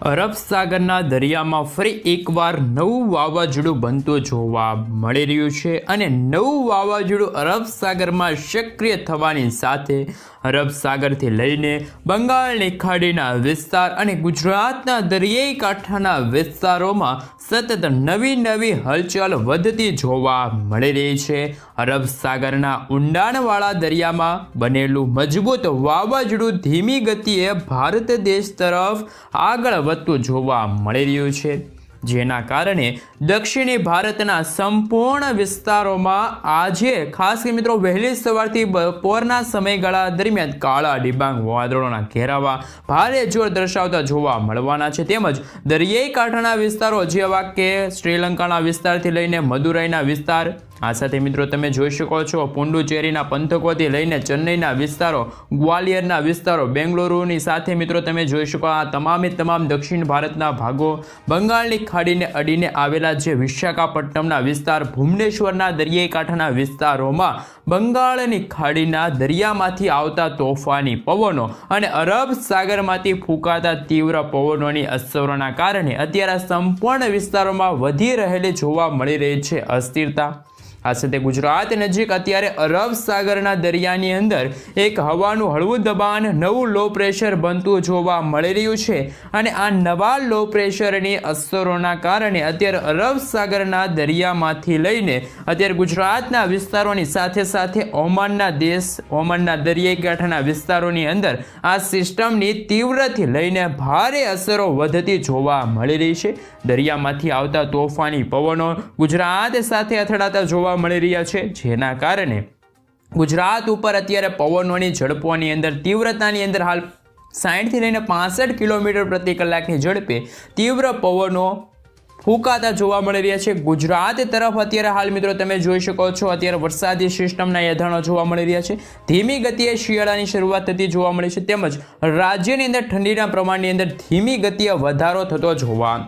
અરબ સાગરના દરિયામાં ફરી એકવાર નવું વાવાઝોડું બનતું જોવા મળી રહ્યું છે અને નવું વાવાઝોડું અરબ સાગરમાં સક્રિય થવાની સાથે અરબ સાગરથી લઈને બંગાળની ખાડીના વિસ્તાર અને ગુજરાતના દરિયાઈ કાંઠાના વિસ્તારોમાં સતત નવી હલચલ વધતી જોવા મળી રહી છે। અરબ સાગરના ઊંડાણવાળા દરિયામાં બનેલું મજબૂત વાવાઝોડું ધીમી ગતિએ ભારત દેશ તરફ આગળ વધતું જોવા મળી રહ્યું છે, જેના કારણે દક્ષિણી ભારતના સંપૂર્ણ વિસ્તારોમાં આજે ખાસ કરી મિત્રો વહેલી સવારથી બપોરના સમયગાળા દરમિયાન કાળા ડિબાંગ વાદળોના ઘેરાવા ભારે જોર દર્શાવતા જોવા મળવાના છે। તેમજ દરિયાઈ કાંઠાના વિસ્તારો જેવા કે શ્રીલંકાના વિસ્તારથી લઈને મદુરાઈના વિસ્તાર, આ સાથે મિત્રો તમે જોઈ શકો છો પુડુચેરીના પંથકોથી લઈને ચેન્નઈના વિસ્તારો, ગ્વાલિયરના વિસ્તારો, બેંગલુરુની સાથે મિત્રો તમે જોઈ શકો આ તમામ દક્ષિણ ભારતના ભાગો, બંગાળની ખાડીને અડીને આવેલા જે વિશાખાપટ્ટનમના વિસ્તાર, ભુવનેશ્વરના દરિયાઈ કાંઠાના વિસ્તારોમાં બંગાળની ખાડીના દરિયામાંથી આવતા તોફાની પવનો અને અરબ સાગરમાંથી ફૂંકાતા તીવ્ર પવનોની અસરોના કારણે અત્યારે સંપૂર્ણ વિસ્તારોમાં વધી રહેલી જોવા મળી રહી છે અસ્થિરતા। આ સાથે ગુજરાત નજીક અત્યારે અરબ સાગરના દરિયાની અંદર એક હવાનું હળવું દબાણ નવું લો પ્રેશર બનતું જોવા મળી રહ્યું છે અને આ નવા લો પ્રેશરની અસરોના કારણે અત્યારે અરબ સાગરના દરિયામાંથી લઈને અત્યારે ગુજરાતના વિસ્તારોની સાથે ઓમાનના દરિયાઈ કાંઠાના વિસ્તારોની અંદર આ સિસ્ટમની તીવ્રથી લઈને ભારે અસરો વધતી જોવા મળી રહી છે। દરિયામાંથી આવતા તોફાની પવનો ગુજરાત સાથે અથડાતા જોવા મળી રહ્યા છે, જેના કારણે ગુજરાત ઉપર અત્યારે પવનોની ઝડપોની અંદર તીવ્રતાની અંદર હાલ 60 થી લઈને 65 કિલોમીટર પ્રતિ કલાકની ઝડપે તીવ્ર પવનો ફૂંકાતા જોવા મળી રહ્યા છે। ગુજરાત તરફ અત્યારે હાલ મિત્રો તમે જોઈ શકો છો અત્યારે વરસાદી સિસ્ટમના યથાણો જોવા મળી રહ્યા છે, ધીમી ગતિએ શિયાળાની શરૂઆત થતી જોવા મળી છે, તેમજ રાજ્યની અંદર ઠંડીના પ્રમાણની અંદર ધીમી ગતિએ વધારો થતો જોવા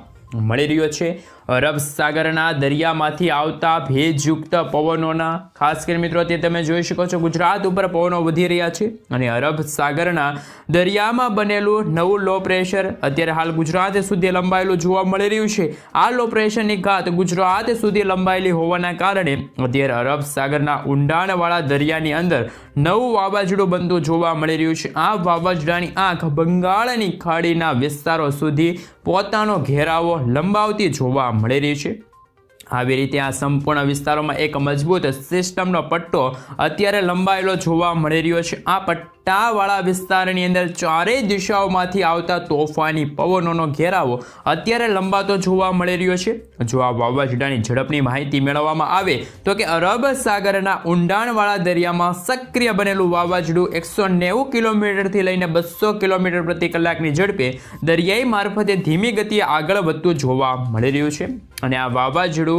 મળી રહ્યો છે। અરબ સાગરના દરિયામાંથી આવતા ભેજયુક્ત પવનોના ખાસ કરીને મિત્રો તે તમે જોઈ શકો છો ગુજરાત ઉપર પવનો વધી રહ્યા છે અને અરબ સાગરના દરિયામાં બનેલું નવું લો પ્રેશર અત્યારે હાલ ગુજરાત સુધી લંબાયેલું જોવા મળી રહ્યું છે। આ લો પ્રેશરની ઘાત ગુજરાત સુધી લંબાયેલી હોવાના કારણે અત્યારે અરબ સાગરના ઊંડાણવાળા દરિયાની અંદર નવું વાવાઝોડું બનતું જોવા મળી રહ્યું છે। આ વાવાઝોડાની આંખ બંગાળની ખાડીના વિસ્તારો સુધી પોતાનો ઘેરાવો લંબાવતી જોવા મળી રહી છે। આવી રીતે આ સંપૂર્ણ વિસ્તારોમાં એક મજબૂત સિસ્ટમનો પટ્ટો અત્યારે લંબાયેલો જોવા મળી રહ્યો છે। આ પટ્ટાવાળા વિસ્તારની અંદર ચારેય દિશાઓમાંથી આવતા તોફાની પવનોનો ઘેરાવો અત્યારે લંબાતો જોવા મળી રહ્યો છે। જો આ વાવાઝોડાની ઝડપની માહિતી મેળવવામાં આવે તો કે અરબ સાગરના ઊંડાણવાળા દરિયામાં સક્રિય બનેલું વાવાઝોડું 190 કિલોમીટરથી લઈને 200 કિલોમીટર પ્રતિ કલાકની ઝડપે દરિયાઈ મારફતે ધીમી ગતિએ આગળ વધતું જોવા મળી રહ્યું છે અને આ વાવાઝોડું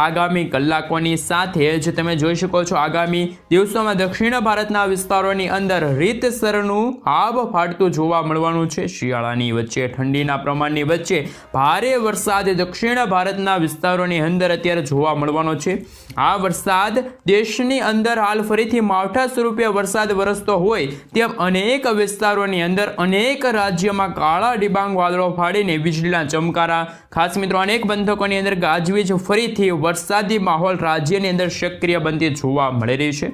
આગામી કલાકોની સાથે જ તમે જોઈ શકો છો આગામી દિવસોમાં દક્ષિણ ભારતના વિસ્તારોની અંદર રીતસરનું આબ ફાટતું જોવા મળવાનું છે। શિયાળાની વચ્ચે ઠંડીના પ્રમાણની વચ્ચે ભારે વરસાદ દક્ષિણ ભારતના વિસ્તારોની અંદર અત્યારે જોવા મળવાનો છે। આ વરસાદ દેશની અંદર હાલ ફરીથી માવઠા સ્વરૂપે વરસાદ વરસતો હોય તેમ અનેક વિસ્તારોની અંદર અનેક રાજ્યોમાં કાળા ડિબાંગ વાદળો ફાડીને વીજળીના ચમકારા, ખાસ મિત્રો અનેક પંથકોની અંદર ગાજવીજ ફરીથી વરસાદી માહોલ રાજ્યની અંદર સક્રિય બનતી જોવા મળી રહી છે।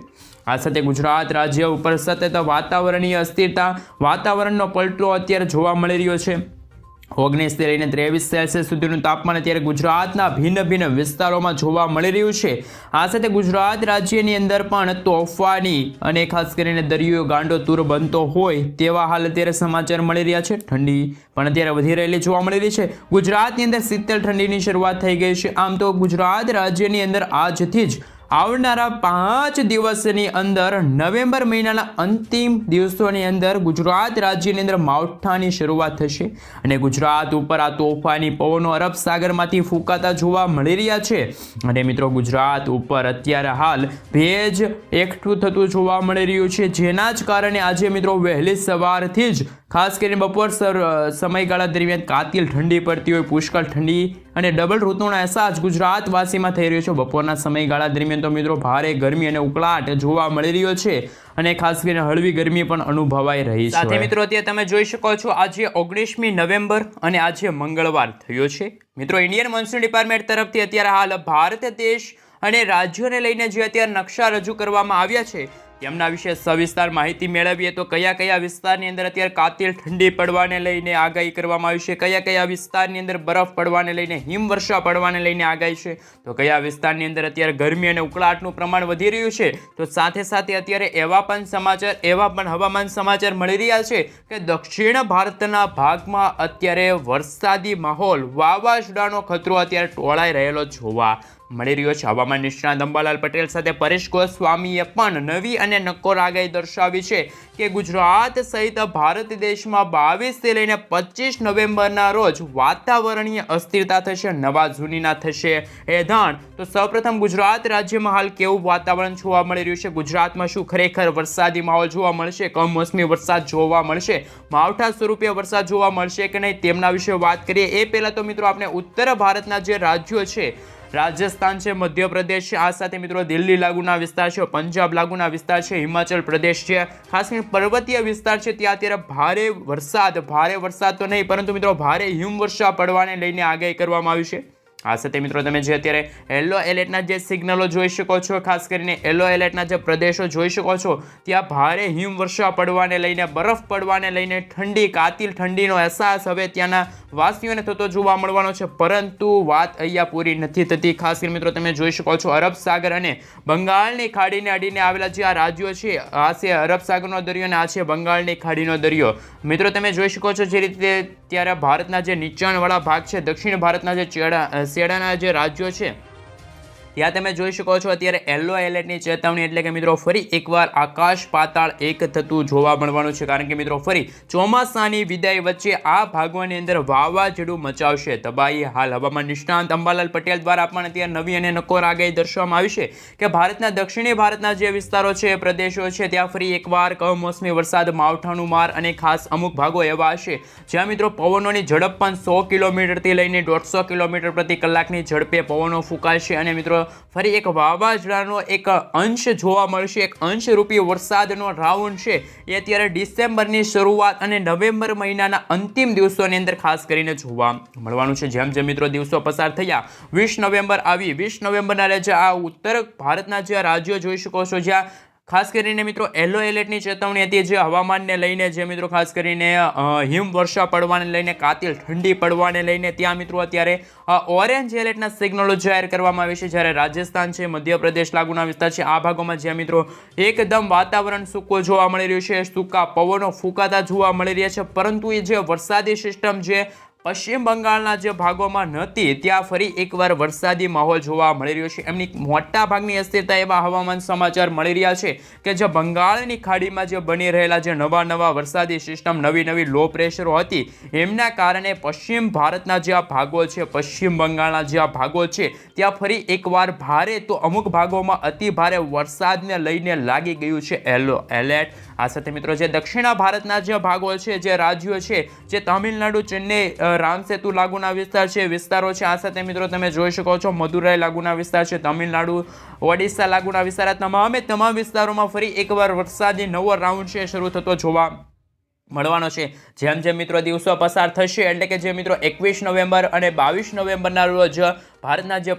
આ સાથે ગુજરાત રાજ્ય ઉપર સતત વાતાવરણીય અસ્થિરતા, વાતાવરણનો પલટો અત્યારે જોવા મળી રહ્યો છે। 19 થી લઈને 23 સેલ્સિયસ સુધીનું તાપમાન અત્યારે ગુજરાતના ભિન્ન વિસ્તારોમાં જોવા મળી રહ્યું છે। આ સાથે ગુજરાત રાજ્યની અંદર પણ તોફાની અને ખાસ કરીને દરિયો ગાંડો તૂર બનતો હોય તેવા હાલ અત્યારે સમાચાર મળી રહ્યા છે। ઠંડી પણ અત્યારે વધી રહેલી જોવા મળી રહી છે। ગુજરાતની અંદર શીતળ ઠંડીની શરૂઆત થઈ ગઈ છે। આમ તો ગુજરાત રાજ્યની અંદર આજથી જ આવનારા 5 દિવસની અંદર નવેમ્બર મહિનાના અંતિમ દિવસોની અંદર ગુજરાત રાજ્યની અંદર માવઠાની શરૂઆત થશે અને ગુજરાત ઉપર આ તોફાની પવનો અરબ સાગરમાંથી ફૂંકાતા જોવા મળી રહ્યા છે અને મિત્રો ગુજરાત ઉપર અત્યારે હાલ ભેજ એકઠું થતું જોવા મળી રહ્યું છે, જેના જ કારણે આજે મિત્રો વહેલી સવારથી જ ખાસ કરીને બપોર સમયગાળા દરમિયાન કાતિલ ઠંડી પડતી હોય, પુષ્કળ ઠંડી અને ડબલ ઋતુનો અહેસાસ ગુજરાતવાસીમાં થઈ રહ્યો છે. બપોરના સમયગાળા દરમિયાન તો મિત્રો ભારે ગરમી અને ઉકળાટ જોવા મળી રહ્યો છે અને ખાસ કરીને હળવી ગરમી પણ અનુભવાઈ રહી છે. સાથે મિત્રો અત્યારે તમે જોઈ શકો છો આજે 19મી નવેમ્બર અને આજે મંગળવાર થયો છે. મિત્રો ઇન્ડિયન મોન્સૂન ડિપાર્ટમેન્ટ તરફથી અત્યારે હાલ ભારત દેશ અને રાજ્યોને લઈને જે અત્યારે નકશા રજૂ કરવામાં આવ્યા છે તેમના વિશે સવિસ્તાર માહિતી મેળવીએ તો કયા કયા વિસ્તારની અંદર અત્યારે કાતિલ ઠંડી પડવાને લઈને આગાહી કરવામાં આવી છે, કયા કયા વિસ્તારની અંદર બરફ પડવાને લઈને હિમવર્ષા પડવાને લઈને આગાહી છે, તો કયા વિસ્તારની અંદર અત્યારે ગરમી અને ઉકળાટનું પ્રમાણ વધી રહ્યું છે. તો સાથે સાથે અત્યારે એવા પણ હવામાન સમાચાર મળી રહ્યા છે કે દક્ષિણ ભારતના ભાગમાં અત્યારે વરસાદી માહોલ, વાવાઝોડાનો ખતરો અત્યારે ટોળાઈ રહેલો જોવા મળી રહ્યો છે. હવામાન નિષ્ણાત અંબાલાલ પટેલ સાથે પરેશ ગોસ્વામીએ પણ નવી અને નક્કોર આગાહી દર્શાવી છે કે ગુજરાત સહિત ભારત દેશમાં 22 થી લઈને 25 નવેમ્બરના રોજ વાતાવરણીય અસ્થિરતા થશે, નવા જૂનીના થશે એધાણ. તો સૌપ્રથમ ગુજરાત રાજ્યમાં હાલ કેવું વાતાવરણ જોવા મળી રહ્યું છે, ગુજરાતમાં શું ખરેખર વરસાદી માહોલ જોવા મળશે, કમોસમી વરસાદ જોવા મળશે, માવઠા સ્વરૂપે વરસાદ જોવા મળશે કે નહીં, તેમના વિશે વાત કરીએ. એ પહેલા તો મિત્રો આપણે ઉત્તર ભારતના જે રાજ્યો છે, રાજસ્થાન છે, મધ્યપ્રદેશ છે, આ સાથે મિત્રો દિલ્હી લાગુના વિસ્તાર છે, પંજાબ લાગુના વિસ્તાર છે, હિમાચલ પ્રદેશ છે, ખાસ કરીને પર્વતીય વિસ્તાર છે, ત્યાં અત્યારે ભારે વરસાદ તો નહીં પરંતુ મિત્રો ભારે હિમવર્ષા પડવાને લઈને આગાહી કરવામાં આવી છે. આ સાથે મિત્રો તમે જે અત્યારે યલો એલર્ટના જે સિગ્નલો જોઈ શકો છો, ખાસ કરીને યલો એલર્ટના જે પ્રદેશો જોઈ શકો છો ત્યાં ભારે હિમવર્ષા પડવાને લઈને, બરફ પડવાને લઈને કાતિલ ઠંડીનો અહેસાસ હવે ત્યાંના વાસીઓને થતો જોવા મળવાનો છે. પરંતુ વાત અહીંયા પૂરી નથી થતી. ખાસ કરીને મિત્રો તમે જોઈ શકો છો અરબ સાગર અને બંગાળની ખાડીને અડીને આવેલા જે આ રાજ્યો છે, આ છે અરબ સાગરનો દરિયો અને આ છે બંગાળની ખાડીનો દરિયો. મિત્રો તમે જોઈ શકો છો જે રીતે ત્યારે ભારતના જે નીચાણવાળા ભાગ છે, દક્ષિણ ભારતના જે છેડાના જે રાજ્યો છે ત્યાં તમે જોઈ શકો છો અત્યારે યલો એલર્ટની ચેતવણી, એટલે કે મિત્રો ફરી એકવાર આકાશ પાતાળ એક થતું જોવા મળવાનું છે. કારણ કે મિત્રો ફરી ચોમાસાની વિદાય વચ્ચે આ ભાગોની અંદર વાવાઝોડું મચાવશે તબાહી. હાલ હવામાન નિષ્ણાંત અંબાલાલ પટેલ દ્વારા પણ અત્યારે નવી અને નક્કોર આગાહી દર્શાવવામાં આવી છે કે ભારતના દક્ષિણી ભારતના જે વિસ્તારો છે, પ્રદેશો છે, ત્યાં ફરી એકવાર કમોસમી વરસાદ, માવઠાનું માર અને ખાસ અમુક ભાગો એવા હશે જ્યાં મિત્રો પવનોની ઝડપ પણ 100 કિલોમીટરથી લઈને 150 કિલોમીટર પ્રતિ કલાકની ઝડપે પવનો ફૂંકાશે અને મિત્રો ફરી એક વાવાઝોડાનો એક અંશ જોવા મળશે. એક અંશરૂપી વરસાદનો રાઉન્ડ છે એ અત્યારે ડિસેમ્બરની શરૂઆત અને નવેમ્બર મહિનાના અંતિમ દિવસોની અંદર ખાસ કરીને જોવા મળવાનું છે. જેમ જેમ મિત્રો દિવસો પસાર થયા 20 નવેમ્બર આવી, 20 નવેમ્બરના જે આ ઉત્તર ભારતના જે રાજ્યો જોઈ શકો છો જ્યાં ખાસ કરીને મિત્રો યલો એલર્ટની ચેતવણી હતી જે હવામાનને લઈને, જે મિત્રો ખાસ કરીને હિમવર્ષા પડવાને લઈને, કાતિલ ઠંડી પડવાને લઈને, ત્યાં મિત્રો અત્યારે ઓરેન્જ એલર્ટના સિગ્નલો જાહેર કરવામાં આવે છે. જ્યારે રાજસ્થાન છે, મધ્યપ્રદેશ લાગુના વિસ્તાર છે, આ ભાગોમાં જ્યાં મિત્રો એકદમ વાતાવરણ સૂકું જોવા મળી રહ્યું છે, સૂકા પવનો ફૂંકાતા જોવા મળી રહ્યા છે. પરંતુ એ જે વરસાદી સિસ્ટમ જે પશ્ચિમ બંગાળના જે ભાગોમાં નહોતી ત્યાં ફરી એકવાર વરસાદી માહોલ જોવા મળી રહ્યો છે. એમની મોટા ભાગની અસ્થિરતા એવા હવામાન સમાચાર મળી રહ્યા છે કે જે બંગાળની ખાડીમાં જે બની રહેલા જે નવા વરસાદી સિસ્ટમ, નવી લો પ્રેશરો હતી એમના કારણે પશ્ચિમ ભારતના જે આ ભાગો છે, પશ્ચિમ બંગાળના જે આ ભાગો છે ત્યાં ફરી એકવાર ભારે તો અમુક ભાગોમાં અતિ ભારે વરસાદને લઈને લાગી ગયું છે યલો એલર્ટ. આ સાથે મિત્રો જે દક્ષિણ ભારતના જે ભાગો છે, જે રાજ્યો છે, જે તમિલનાડુ, ચેન્નઈ, રામસેતુ લાગુના વિસ્તારો છે, આ સાથે મિત્રો તમે જોઈ શકો છો મદુરાઈ લાગુના વિસ્તાર છે, તમિલનાડુ, ઓડિશા લાગુના વિસ્તાર, તમામ વિસ્તારોમાં ફરી એકવાર વરસાદી નવો રાઉન્ડ છે શરૂ થતો જોવા મળવાનો છે. જેમ જેમ મિત્રો દિવસો પસાર થશે એટલે કે જે મિત્રો 21 નવેમ્બર અને 22 નવેમ્બરના રોજ ભારતના જે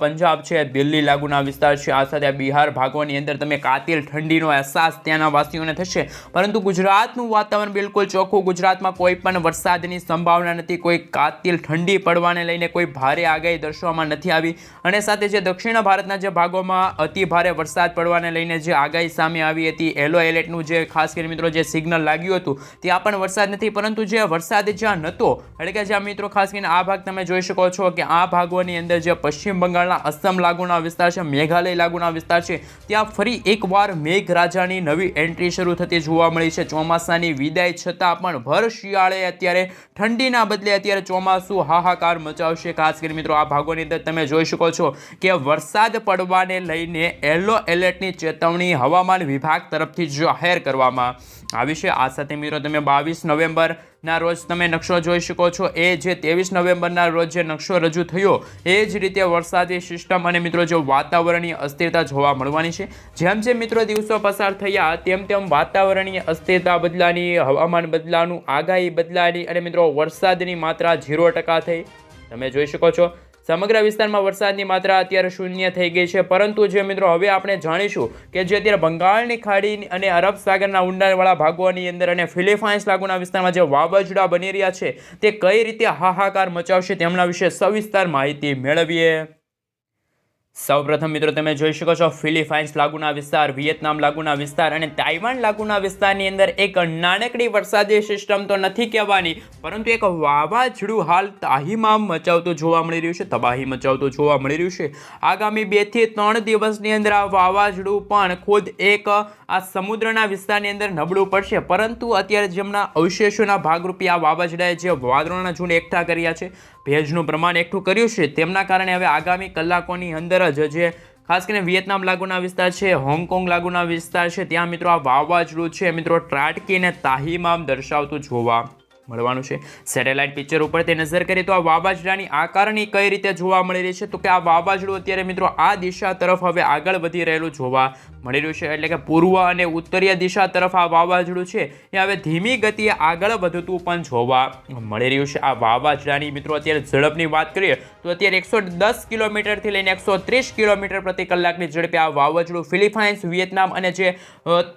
પંજાબ છે, દિલ્હી લાગુના વિસ્તાર છે, આ સાથે બિહાર ભાગોની અંદર તમે કાતિલ ઠંડીનો અહેસાસ ત્યાંના વાસીઓને થશે. પરંતુ ગુજરાતનું વાતાવરણ બિલકુલ ચોખ્ખું, ગુજરાતમાં કોઈ પણ વરસાદની સંભાવના નથી, કોઈ કાતિલ ઠંડી પડવાને લઈને કોઈ ભારે આગાહી દર્શાવવામાં નથી આવી. અને સાથે જે દક્ષિણ ભારતના જે ભાગોમાં અતિ ભારે વરસાદ પડવાને લઈને જે આગાહી સામે આવી હતી, યલો એલર્ટનું જે ખાસ કરીને મિત્રો જે સિગ્નલ લાગ્યું હતું ત્યાં પણ વરસાદ નથી. પરંતુ જે વરસાદ જ્યાં નહોતો એટલે કે જ્યાં મિત્રો ખાસ કરીને આ ભાગ તમે જોઈ શકો છો કે આ ભાગોની અંદર જે પશ્ચિમ બંગાળના અસમ લાગુના વિસ્તાર છે, મેઘાલય લાગુના વિસ્તાર છે, ત્યાં ફરી એકવાર મેઘરાજાની નવી એન્ટ્રી શરૂ થતી જોવા મળી છે. ચોમાસાની વિદાય છતાં પણ ભર શિયાળે અત્યારે ઠંડીના બદલે અત્યારે ચોમાસું હાહાકાર મચાવશે. ખાસ કરીને મિત્રો આ ભાગોની અંદર તમે જોઈ શકો છો કે વરસાદ પડવાને લઈને યલો એલર્ટની ચેતવણી હવામાન વિભાગ તરફથી જાહેર કરવામાં આવી છે. આ સાથે મિત્રો તમે 22 નવેમ્બર ના રોજ તમે નકશો જોઈ શકો છો. એ જે 23 નવેમ્બરના રોજ જે નકશો રજૂ થયો એ જ રીતે વરસાદી સિસ્ટમ અને મિત્રો જો વાતાવરણીય અસ્થિરતા જોવા મળવાની છે. જેમ જેમ મિત્રો દિવસો પસાર થયા તેમ તેમ વાતાવરણીય અસ્થિરતા બદલાની, હવામાન બદલાનું, આગાહી બદલાની અને મિત્રો વરસાદની માત્રા 0% થઈ. તમે જોઈ શકો છો સમગ્ર વિસ્તારમાં વરસાદની માત્રા અત્યારે શૂન્ય થઈ ગઈ છે. પરંતુ જે મિત્રો હવે આપણે જાણીશું કે જે અત્યારે બંગાળની ખાડી અને અરબ સાગરના ઊંડાણવાળા ભાગોની અંદર અને ફિલિપાઇન્સ લાગુના વિસ્તારમાં જે વાવાઝોડા બની રહ્યા છે તે કઈ રીતે હાહાકાર મચાવશે તેમના વિશે સવિસ્તાર માહિતી મેળવીએ. સૌપ્રથમ મિત્રો તમે જોઈ શકો છો ફિલિપાઇન્સ લાગુના વિસ્તાર, વિયેતનામ લાગુના વિસ્તાર અને તાઇવાન લાગુના વિસ્તારની અંદર એક નાનકડી વરસાદી સિસ્ટમ તો નથી કહેવાની, પરંતુ એક વાવાઝોડું હાલ તાહીમામ મચાવતું જોવા મળી રહ્યું છે, તબાહી મચાવતું જોવા મળી રહ્યું છે. આગામી 2 થી 3 દિવસની અંદર આ વાવાઝોડું પણ ખુદ એક આ સમુદ્રના વિસ્તારની અંદર નબળું પડશે. પરંતુ અત્યારે જેમના અવશેષોના ભાગરૂપે આ વાવાઝોડાએ જે વાદળોના ઝુંડ એકઠા કર્યા છે, ભેજનું પ્રમાણ એકઠું કર્યું છે, તેમના કારણે હવે આગામી કલાકોની અંદર જે ખાસ કરીને વિયેતનામ લાગુના વિસ્તાર છે, હોંગકોંગ લાગુના વિસ્તાર છે, ત્યાં મિત્રો આ વાવાઝોડું છે મિત્રો ત્રાટકીને તાહીમામ દર્શાવતું જોવા મળવાનું છે. સેટેલાઇટ પિક્ચર ઉપર તે નજર કરીએ તો આ વાવાઝોડાની આકારણી કઈ રીતે જોવા મળી રહી છે, તો કે આ વાવાઝોડું અત્યારે મિત્રો આ દિશા તરફ હવે આગળ વધી રહેલું જોવા મળી રહ્યું છે. એટલે કે પૂર્વ અને ઉત્તરીય દિશા તરફ આ વાવાઝોડું છે એ હવે ધીમી ગતિએ આગળ વધતું પણ જોવા મળી રહ્યું છે. આ વાવાઝોડાની મિત્રો અત્યારે ઝડપની વાત કરીએ તો અત્યારે 110 કિલોમીટરથી લઈને 130 કિલોમીટર પ્રતિ કલાકની ઝડપે આ વાવાઝોડું ફિલિપાઇન્સ, વિયેતનામ અને જે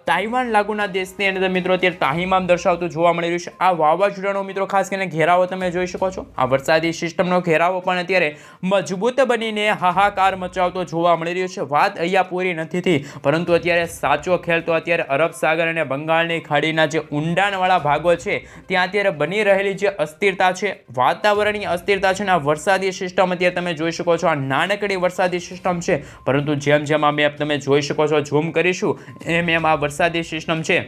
તાઇવાન લાગુના દેશની અંદર મિત્રો અત્યારે તાહીમામ દર્શાવતું જોવા મળી રહ્યું છે. આ વાવાઝોડાનો મિત્રો ખાસ કરીને ઘેરાવો તમે જોઈ શકો છો. આ વરસાદી સિસ્ટમનો ઘેરાવો પણ અત્યારે મજબૂત બનીને હાહાકાર મચાવતો જોવા મળી રહ્યો છે. વાત અહીંયા પૂરી નથી થઈ, પરંતુ અત્યારે સાચો ખેલ તો અત્યારે અરબ સાગર અને બંગાળની ખાડીના જે ઊંડાણવાળા ભાગો છે ત્યાં અત્યારે બની રહેલી જે અસ્થિરતા છે, વાતાવરણીય અસ્થિરતા છે, આ વરસાદી સિસ્ટમ અત્યારે તમે જોઈ શકો છો. આ નાનકડી વરસાદી સિસ્ટમ છે, પરંતુ જેમ જેમ આ મેપ તમે જોઈ શકો છો, ઝૂમ કરીશું એમ એમ આ વરસાદી સિસ્ટમ છે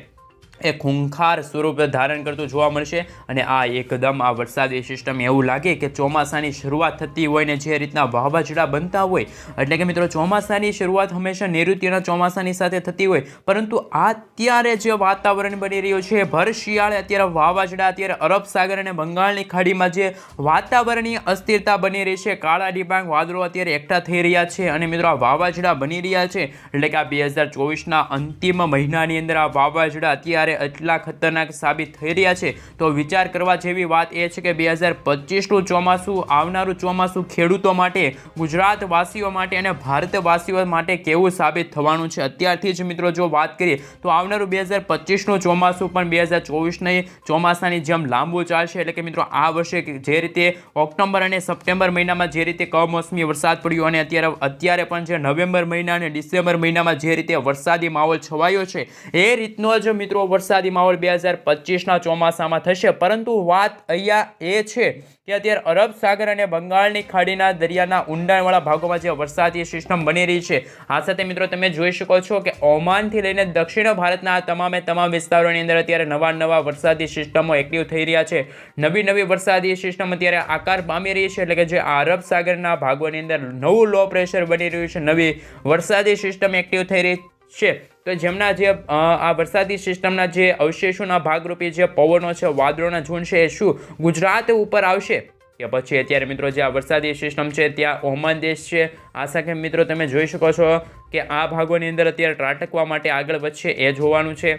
એ ખૂંખાર સ્વરૂપ ધારણ કરતું જોવા મળશે. અને આ એકદમ આ વરસાદી સિસ્ટમ એવું લાગે કે ચોમાસાની શરૂઆત થતી હોય ને જે રીતના વાવાઝોડા બનતા હોય, એટલે કે મિત્રો ચોમાસાની શરૂઆત હંમેશા નૈઋત્યના ચોમાસાની સાથે થતી હોય, પરંતુ અત્યારે જે વાતાવરણ બની રહ્યું છે ભર શિયાળે અત્યારે વાવાઝોડા અત્યારે અરબ સાગર અને બંગાળની ખાડીમાં જે વાતાવરણીય અસ્થિરતા બની રહી છે, કાળા ડિબાંગ વાદળો અત્યારે એકઠા થઈ રહ્યા છે અને મિત્રો આ વાવાઝોડા બની રહ્યા છે. એટલે કે આ 2024ના અંતિમ મહિનાની અંદર આ વાવાઝોડા અત્યારે એટલા ખતરનાક સાબિત થઈ રહ્યા છે તો વિચાર કરવા જેવી વાત એ છે કે 2025નું ચોમાસું, આવનારું ચોમાસું ખેડૂતો માટે, ગુજરાત વાસીઓ માટે અને ભારતવાસીઓ માટે કેવું સાબિત થવાનું છે. અત્યારથી જ મિત્રો જો વાત કરીએ તો આવનારું 2025નું ચોમાસું પણ 2024ની ચોમાસાની જેમ લાંબુ ચાલશે. એટલે કે મિત્રો આ વર્ષે જે રીતે ઓક્ટોબર અને સપ્ટેમ્બર મહિનામાં જે રીતે કમોસમી વરસાદ પડ્યો અને અત્યારે પણ જે નવેમ્બર મહિના અને ડિસેમ્બર મહિનામાં જે રીતે વરસાદી માહોલ છવાયો છે એ રીતનો જ મિત્રો વરસાદી માહોલ 2025ના ચોમાસામાં થશે. પરંતુ વાત અહીંયા એ છે કે અત્યારે અરબ સાગર અને બંગાળની ખાડીના દરિયાના ઊંડાણવાળા ભાગોમાં જે વરસાદી સિસ્ટમ બની રહી છે, આ સાથે મિત્રો તમે જોઈ શકો છો કે ઓમાનથી લઈને દક્ષિણ ભારતના તમામ વિસ્તારોની અંદર અત્યારે નવા વરસાદી સિસ્ટમો એક્ટિવ થઈ રહ્યા છે. નવી વરસાદી સિસ્ટમ અત્યારે આકાર પામી રહી છે. એટલે કે જે અરબ સાગરના ભાગોની અંદર નવું લો પ્રેશર બની રહ્યું છે, નવી વરસાદી સિસ્ટમ એક્ટિવ થઈ રહી છે. તો જેમના જે આ વરસાદી સિસ્ટમના જે અવશેષોના ભાગરૂપે જે પવનો છે, વાદળોના ઝુંડ છે, એ શું ગુજરાત ઉપર આવશે કે પછી અત્યારે મિત્રો જે આ વરસાદી સિસ્ટમ છે ત્યાં ઓમાન દેશ છે, આ સાથે મિત્રો તમે જોઈ શકો છો કે આ ભાગોની અંદર અત્યારે ત્રાટકવા માટે આગળ વધશે એ જોવાનું છે.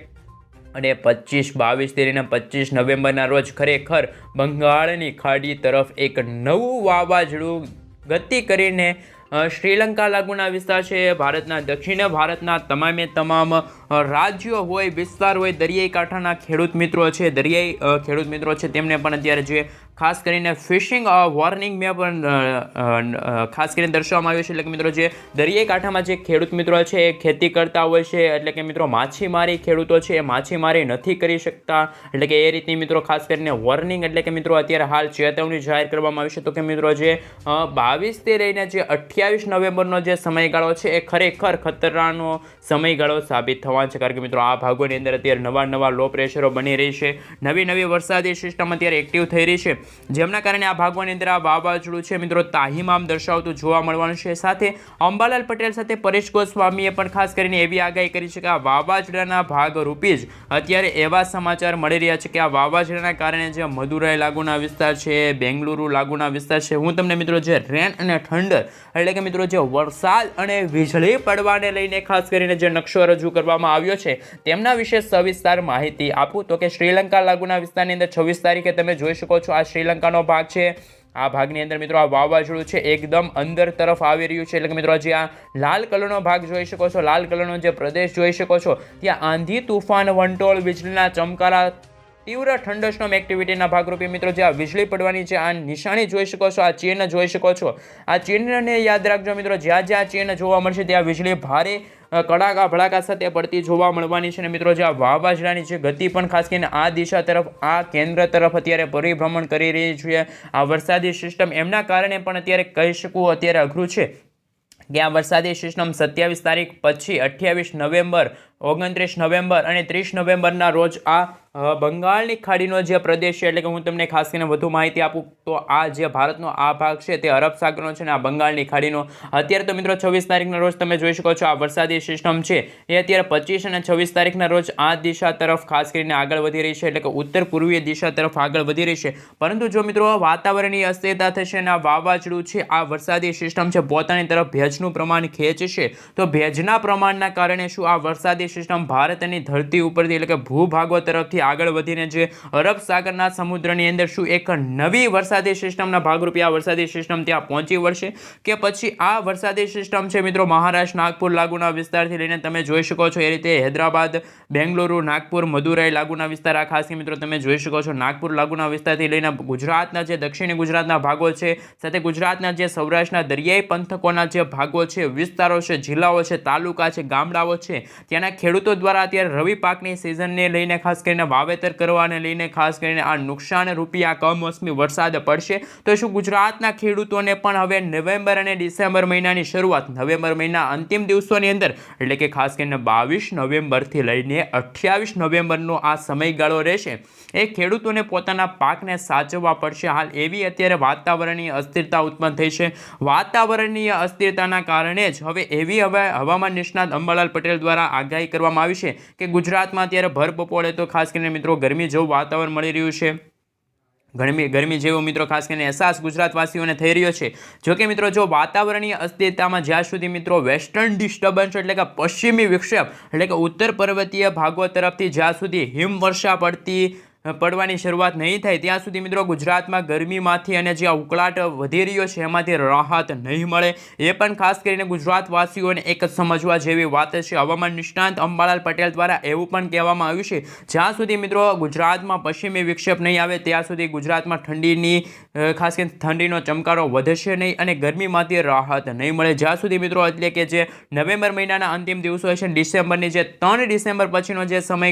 અને 25, 22 અને 25 નવેમ્બરના રોજ ખરેખર બંગાળની ખાડી તરફ એક નવું વાવાઝોડું ગતિ કરીને શ્રીલંકા લાગુના વિસ્તાર છે, ભારતના દક્ષિણ ભારતના તમામ રાજ્યો હોય, વિસ્તાર હોય, દરિયાઈ કાંઠાના ખેડૂત મિત્રો છે, ખેડૂત મિત્રો છે તેમને પણ અત્યારે જે ખાસ કરીને ફિશિંગ વોર્નિંગ મેં પણ ખાસ કરીને દર્શાવવામાં આવ્યું છે. એટલે કે મિત્રો જે દરિયાઈ કાંઠામાં જે ખેડૂત મિત્રો છે એ ખેતી કરતા હોય છે, એટલે કે મિત્રો માછીમારી ખેડૂતો છે એ માછીમારી નથી કરી શકતા, એટલે કે એ રીતની મિત્રો ખાસ કરીને વોર્નિંગ એટલે કે મિત્રો અત્યારે હાલ ચેતવણી જાહેર કરવામાં આવી છે. તો કે મિત્રો જે 22થી લઈને જે 28 નવેમ્બરનો જે સમયગાળો છે એ ખરેખર ખતરાનો સમયગાળો સાબિત થવાનો થવાનું છે, કારણ કે મિત્રો આ ભાગોની અંદર અત્યારે નવા લો પ્રેશરો બની રહી છે, નવી વરસાદી સિસ્ટમ અત્યારે એક્ટિવ થઈ રહી છે, જેમના કારણે આ ભાગોની અંદર આ વાવાઝોડું છે મિત્રો તાહીમામ દર્શાવતું જોવા મળવાનું છે. સાથે અંબાલાલ પટેલ સાથે પરેશ ગોસ્વામીએ પણ ખાસ કરીને એવી આગાહી કરી છે કે આ વાવાઝોડાના ભાગરૂપી જ અત્યારે એવા સમાચાર મળી રહ્યા છે કે આ વાવાઝોડાના કારણે જે મદુરાઈ લાગુના વિસ્તાર છે, બેંગલુરુ લાગુના વિસ્તાર છે, હું તમને મિત્રો જે રેન અને થંડર એટલે કે મિત્રો જે વરસાદ અને વીજળી પડવાને લઈને ખાસ કરીને જે નકશો રજૂ કરવામાં આવ્યો છે તેમના વિશે સવિસ્તાર માહિતી આપું તો કે શ્રીલંકા લાગુના વિસ્તારની અંદર 26 તારીખે તમે જોઈ શકો છો આ શ્રીલંકાનો ભાગ છે. આ ભાગની અંદર મિત્રો આ વાવાઝોડું છે એકદમ અંદર તરફ આવી રહ્યું છે, એટલે કે મિત્રો જે આ લાલ કલરનો ભાગ જોઈ શકો છો, લાલ કલરનો જે પ્રદેશ જોઈ શકો છો, ત્યાં આંધી તુફાન વંટોળ વીજળીના ચમકારા તીવ્ર થંડરસ્ટોર્મ એક્ટિવિટીના ભાગરૂપે મિત્રો જે આ વીજળી પડવાની છે આ નિશાની જોઈ શકો છો, આ ચિહ્ન જોઈ શકો છો. આ ચિહ્નને યાદ રાખજો મિત્રો, જ્યાં ચિહ્ન જોવા મળશે ત્યાં વીજળી ભારે કડાકા ભડાકા સાથે પડતી જોવા મળવાની છે. અને મિત્રો જે આ વાવાઝોડાની જે ગતિ પણ ખાસ કરીને આ દિશા તરફ, આ કેન્દ્ર તરફ અત્યારે પરિભ્રમણ કરી રહી છે આ વરસાદી સિસ્ટમ, એમના કારણે પણ અત્યારે કહી શકવું અત્યારે અઘરું છે કે આ વરસાદી સિસ્ટમ 27 તારીખ પછી 28 નવેમ્બર, 29 નવેમ્બર અને 30 નવેમ્બરના રોજ આ બંગાળની ખાડીનો જે પ્રદેશ છે, એટલે કે હું તમને ખાસ કરીને વધુ માહિતી આપું તો આ જે ભારતનો આ ભાગ છે તે અરબ સાગરનો છે ને આ બંગાળની ખાડીનો અત્યારે તો મિત્રો 26 તારીખના રોજ તમે જોઈ શકો છો આ વરસાદી સિસ્ટમ છે એ અત્યારે 25 અને 26 તારીખના રોજ આ દિશા તરફ ખાસ કરીને આગળ વધી રહી છે, એટલે કે ઉત્તર પૂર્વીય દિશા તરફ આગળ વધી રહી છે. પરંતુ જો મિત્રો વાતાવરણીય અસ્થિરતા થશે અને આ વાવાઝોડું છે, આ વરસાદી સિસ્ટમ છે પોતાની તરફ ભેજનું પ્રમાણ ખેંચશે, તો ભેજના પ્રમાણના કારણે શું આ વરસાદી સિસ્ટમ ભારતની ધરતી ઉપરથી એટલે કે ભૂભાગો તરફથી આગળ વધીને જે અરબ સાગરના સમુદ્રની અંદર શું એક નવી વરસાદી સિસ્ટમના ભાગરૂપે આ વરસાદી સિસ્ટમ ત્યાં પહોંચી વળશે કે પછી આ વરસાદી સિસ્ટમ છે મિત્રો મહારાષ્ટ્ર નાગપુર લાગુના વિસ્તારથી લઈને તમે જોઈ શકો છો એ રીતે હૈદરાબાદ, બેંગલુરુ, નાગપુર, મદુરાઈ લાગુના વિસ્તાર, આ ખાસ મિત્રો તમે જોઈ શકો છો નાગપુર લાગુના વિસ્તારથી લઈને ગુજરાતના જે દક્ષિણી ગુજરાતના ભાગો છે, સાથે ગુજરાતના જે સૌરાષ્ટ્રના દરિયાઈ પંથકોના જે ભાગો છે, વિસ્તારો છે, જિલ્લાઓ છે, તાલુકા છે, ગામડાઓ છે, ત્યાંના ખેડૂતો દ્વારા અત્યારે રવિ પાકની સિઝનને લઈને ખાસ કરીને વાવેતર કરવાને લઈને ખાસ કરીને આ નુકસાન રૂપી આ કમોસમી વરસાદ પડશે તો શું ગુજરાતના ખેડૂતોને પણ હવે નવેમ્બર અને ડિસેમ્બર મહિનાની શરૂઆત, નવેમ્બર મહિના અંતિમ દિવસોની અંદર એટલે કે ખાસ કરીને 22 નવેમ્બરથી લઈને 28 નવેમ્બરનો આ સમયગાળો રહેશે, એ ખેડૂતોને પોતાના પાકને સાચવવા પડશે. હાલ એવી અત્યારે વાતાવરણીય અસ્થિરતા ઉત્પન્ન થઈ છે. વાતાવરણીય અસ્થિરતાના કારણે જ હવે એવી હવામાન નિષ્ણાત અંબાલાલ પટેલ દ્વારા આગાહી કરવામાં આવી છે કે ગુજરાતમાં અત્યારે ભર બપોરે તો ખાસ કરીને મિત્રો ગરમી જેવું વાતાવરણ મળી રહ્યું છે. ગરમી જેવો મિત્રો ખાસ કરીને અહેસાસ ગુજરાતવાસીઓને થઈ રહ્યો છે. જોકે મિત્રો જો વાતાવરણીય અસ્થિરતામાં જ્યાં સુધી મિત્રો વેસ્ટર્ન ડિસ્ટર્બન્સ એટલે કે પશ્ચિમી વિક્ષેપ એટલે કે ઉત્તર પર્વતીય ભાગો તરફથી જ્યાં સુધી હિમવર્ષા પડવાની શરૂઆત નહીં થાય ત્યાં સુધી મિત્રો ગુજરાતમાં ગરમીમાંથી અને જે ઉકળાટ વધી રહ્યો છે એમાંથી રાહત નહીં મળે. એ પણ ખાસ કરીને ગુજરાતવાસીઓને એક સમજવા જેવી વાત છે. હવામાન નિષ્ણાંત અંબાલાલ પટેલ દ્વારા એવું પણ કહેવામાં આવ્યું છે જ્યાં સુધી મિત્રો ગુજરાતમાં પશ્ચિમી વિક્ષેપ નહીં આવે ત્યાં સુધી ગુજરાતમાં ખાસ કરીને ઠંડીનો ચમકારો વધશે નહીં અને ગરમીમાંથી રાહત નહીં મળે. જ્યાં સુધી મિત્રો એટલે કે જે નવેમ્બર મહિનાના અંતિમ દિવસો છે, ડિસેમ્બરની જે 3 ડિસેમ્બર પછીનો જે સમય